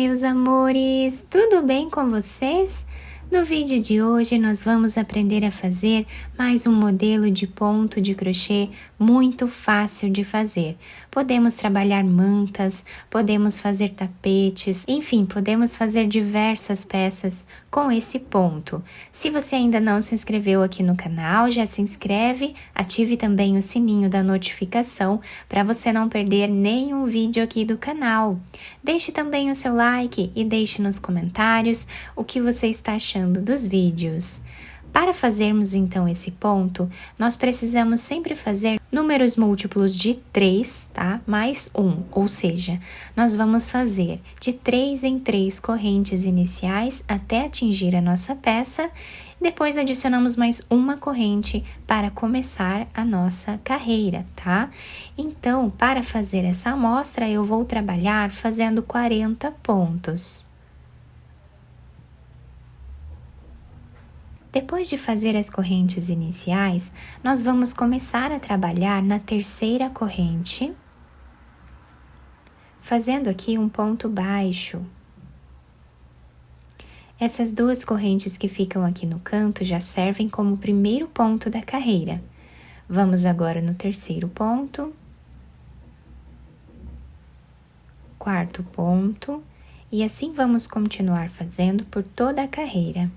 meus amores! Tudo bem com vocês? No vídeo de hoje nós vamos aprender a fazer mais um modelo de ponto de crochê muito fácil de fazer. Podemos trabalhar mantas, podemos fazer tapetes, enfim, podemos fazer diversas peças com esse ponto. Se você ainda não se inscreveu aqui no canal, já se inscreve, ative também o sininho da notificação para você não perder nenhum vídeo aqui do canal. Deixe também o seu like e deixe nos comentários o que você está achando dos vídeos. Para fazermos então esse ponto, nós precisamos sempre fazer números múltiplos de 3, tá? Mais 1, ou seja, nós vamos fazer de 3 em 3 correntes iniciais até atingir a nossa peça, depois adicionamos mais uma corrente para começar a nossa carreira, tá? Então, para fazer essa amostra, eu vou trabalhar fazendo 40 pontos. Depois de fazer as correntes iniciais, nós vamos começar a trabalhar na terceira corrente, fazendo aqui um ponto baixo. Essas duas correntes que ficam aqui no canto já servem como primeiro ponto da carreira. Vamos agora no terceiro ponto, quarto ponto, e assim vamos continuar fazendo por toda a carreira.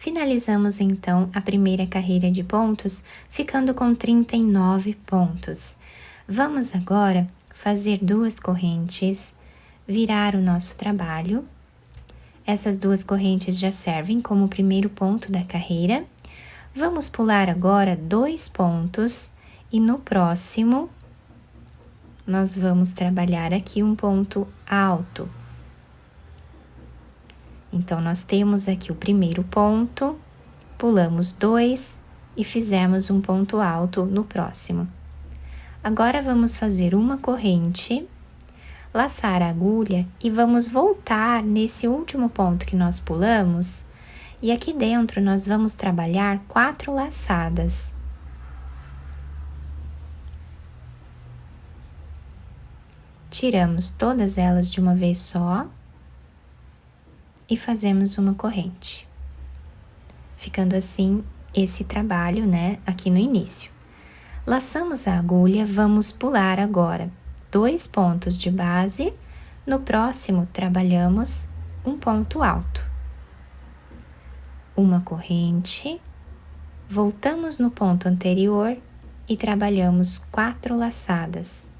Finalizamos então a primeira carreira de pontos, ficando com 39 pontos. Vamos agora fazer duas correntes, virar o nosso trabalho. Essas duas correntes já servem como primeiro ponto da carreira. Vamos pular agora 2 pontos e no próximo nós vamos trabalhar aqui um ponto alto. Então, nós temos aqui o primeiro ponto, pulamos 2 e fizemos um ponto alto no próximo. Agora, vamos fazer uma corrente, laçar a agulha e vamos voltar nesse último ponto que nós pulamos. E aqui dentro, nós vamos trabalhar 4 laçadas. Tiramos todas elas de uma vez só. E fazemos uma corrente, ficando assim esse trabalho, né, aqui no início. Laçamos a agulha, vamos pular agora 2 pontos de base, no próximo trabalhamos um ponto alto. Uma corrente, voltamos no ponto anterior e trabalhamos 4 laçadas.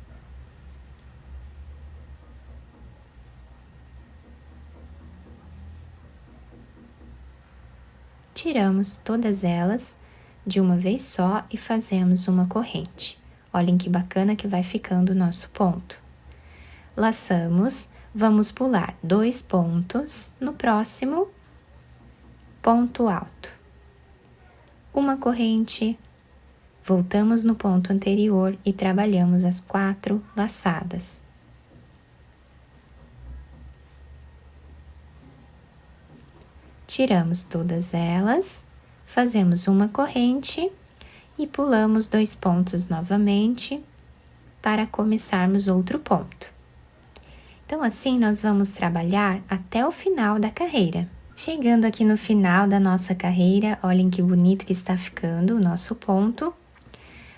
Tiramos todas elas de uma vez só e fazemos uma corrente. Olhem que bacana que vai ficando o nosso ponto. Laçamos, vamos pular 2 pontos, no próximo, ponto alto. Uma corrente, voltamos no ponto anterior e trabalhamos as 4 laçadas. Tiramos todas elas, fazemos uma corrente e pulamos 2 pontos novamente para começarmos outro ponto. Então, assim, nós vamos trabalhar até o final da carreira. Chegando aqui no final da nossa carreira, olhem que bonito que está ficando o nosso ponto.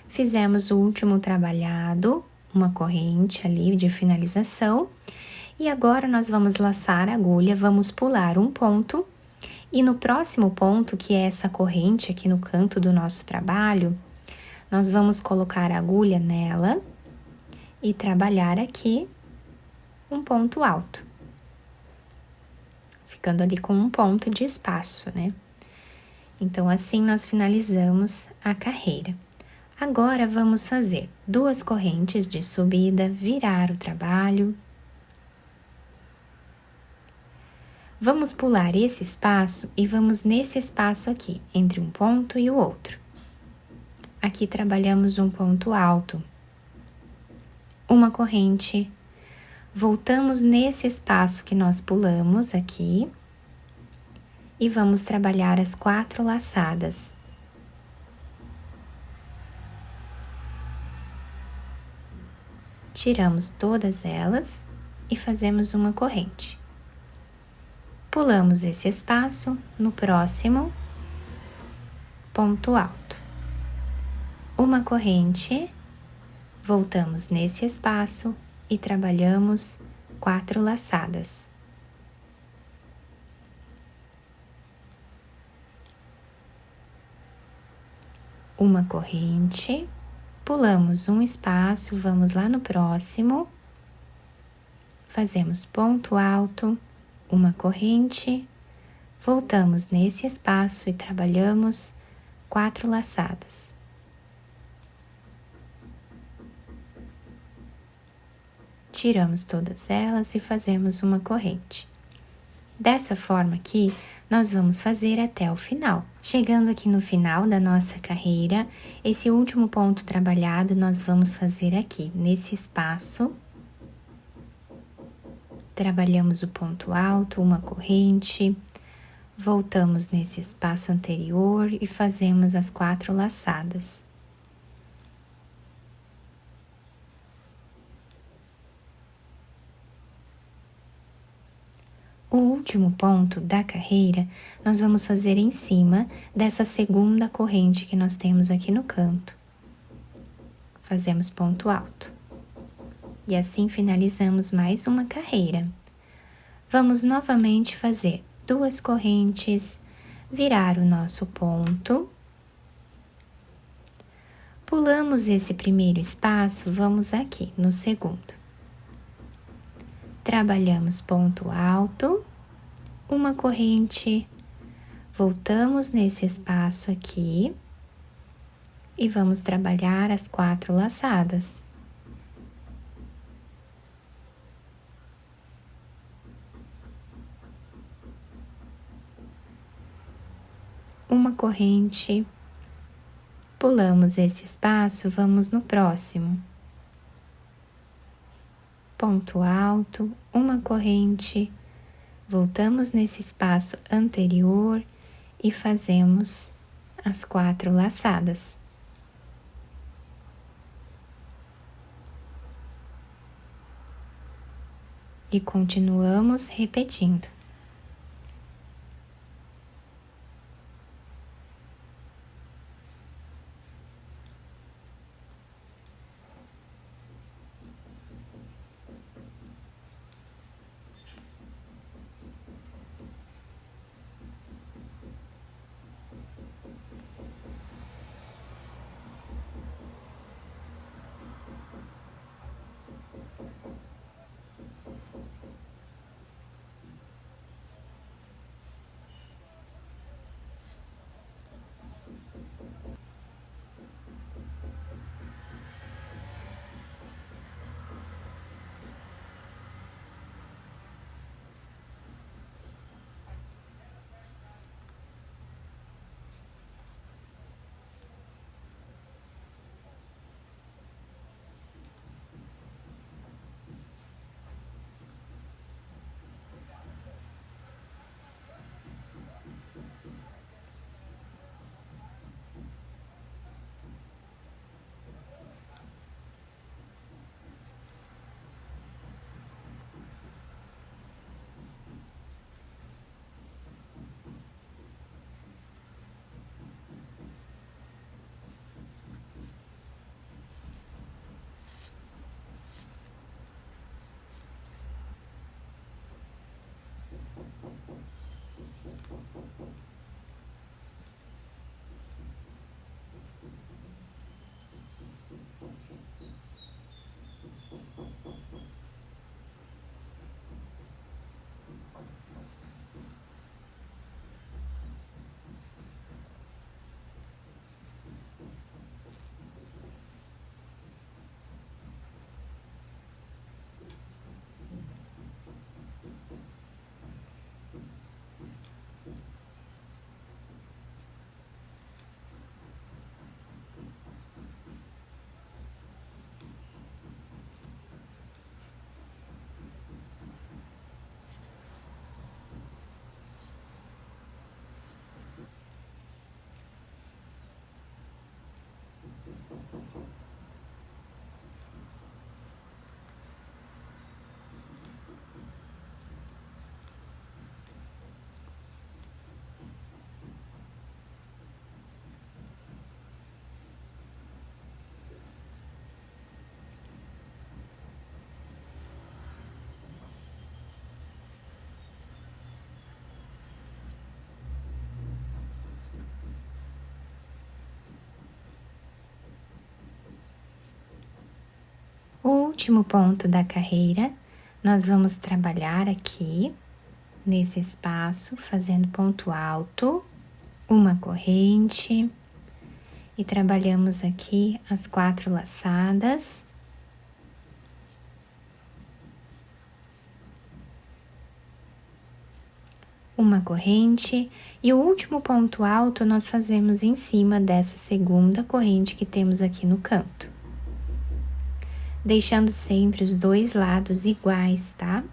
Fizemos o último trabalhado, uma corrente ali de finalização. E agora, nós vamos laçar a agulha, vamos pular um ponto. E no próximo ponto, que é essa corrente aqui no canto do nosso trabalho, nós vamos colocar a agulha nela e trabalhar aqui um ponto alto, ficando ali com um ponto de espaço, né? Então, assim nós finalizamos a carreira. Agora, vamos fazer 2 correntes de subida, virar o trabalho. Vamos pular esse espaço e vamos nesse espaço aqui, entre um ponto e o outro. Aqui trabalhamos um ponto alto, uma corrente, voltamos nesse espaço que nós pulamos aqui e vamos trabalhar as 4 laçadas. Tiramos todas elas e fazemos uma corrente. Pulamos esse espaço no próximo ponto alto. Uma corrente, voltamos nesse espaço e trabalhamos 4 laçadas. Uma corrente, pulamos um espaço, vamos lá no próximo, fazemos ponto alto, uma corrente, voltamos nesse espaço e trabalhamos 4 laçadas. Tiramos todas elas e fazemos uma corrente. Dessa forma aqui, nós vamos fazer até o final. Chegando aqui no final da nossa carreira, esse último ponto trabalhado nós vamos fazer aqui, nesse espaço. Trabalhamos o ponto alto, uma corrente, voltamos nesse espaço anterior e fazemos as 4 laçadas. O último ponto da carreira, nós vamos fazer em cima dessa segunda corrente que nós temos aqui no canto. Fazemos ponto alto. E assim finalizamos mais uma carreira. Vamos novamente fazer 2 correntes, virar o nosso ponto. Pulamos esse primeiro espaço, vamos aqui no segundo. Trabalhamos ponto alto, uma corrente, voltamos nesse espaço aqui e vamos trabalhar as 4 laçadas. Uma corrente, pulamos esse espaço, vamos no próximo. Ponto alto, uma corrente, voltamos nesse espaço anterior e fazemos as 4 laçadas. E continuamos repetindo. último ponto da carreira, nós vamos trabalhar aqui nesse espaço, fazendo ponto alto, uma corrente, e trabalhamos aqui as 4 laçadas. Uma corrente, e o último ponto alto nós fazemos em cima dessa segunda corrente que temos aqui no canto. Deixando sempre os 2 lados iguais, tá?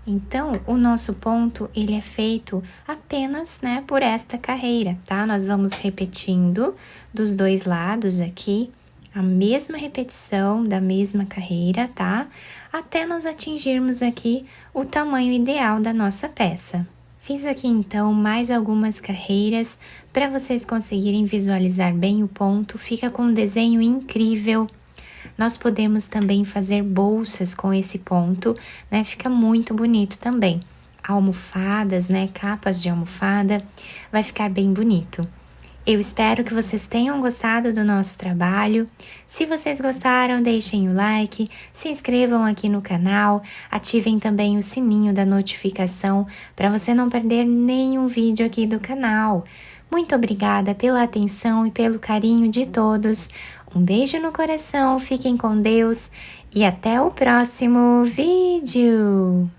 Então, o nosso ponto, ele é feito apenas, né, por esta carreira, tá? Nós vamos repetindo dos 2 lados aqui, a mesma repetição da mesma carreira, tá? Até nós atingirmos aqui o tamanho ideal da nossa peça. Fiz aqui, então, mais algumas carreiras para vocês conseguirem visualizar bem o ponto. Fica com um desenho incrível. Nós podemos também fazer bolsas com esse ponto, né? Fica muito bonito também. Almofadas, né? Capas de almofada, vai ficar bem bonito. Eu espero que vocês tenham gostado do nosso trabalho. Se vocês gostaram, deixem o like, se inscrevam aqui no canal, ativem também o sininho da notificação para você não perder nenhum vídeo aqui do canal. Muito obrigada pela atenção e pelo carinho de todos. Um beijo no coração, fiquem com Deus e até o próximo vídeo!